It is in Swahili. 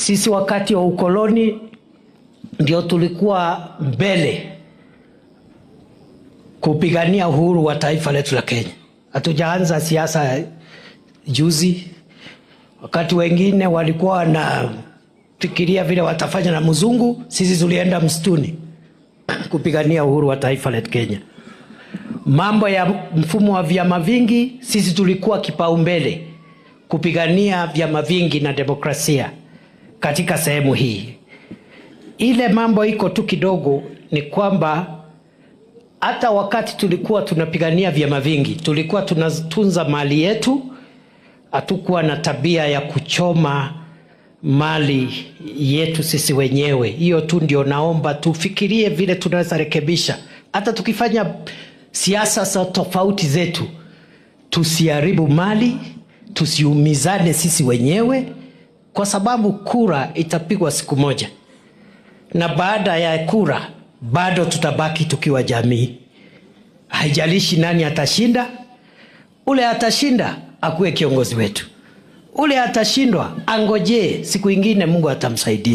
Sisi wakati wa ukoloni ndio tulikuwa mbele kupigania uhuru wa taifa letu la Kenya. Hatujaanza siasa juzi. Wakati wengine walikuwa wanafikiria vile watafanya na mzungu, sisi tulienda msituni kupigania uhuru wa taifa letu Kenya. Mambo ya mfumo wa vyama vingi, sisi tulikuwa kipaumbele kupigania vyama vingi na demokrasia katika sehemu hii. Ile mambo iko tu kidogo ni kwamba hata wakati tulikuwa tunapigania vyama vingi, tulikuwa tunatunza mali yetu, hatukuwa na tabia ya kuchoma mali yetu sisi wenyewe. Hiyo tu ndio naomba tufikirie vile tunaweza rekebisha. Hata tukifanya siasa za tofauti zetu, tusiharibu mali, tusiumizane sisi wenyewe, kwa sababu kura itapigwa siku moja. Na baada ya kura, bado tutabaki tukiwa jamii. Haijalishi nani atashinda, ule atashinda akuwe kiongozi wetu. Ule atashindwa, angoje siku ingine Mungu atamsaidia.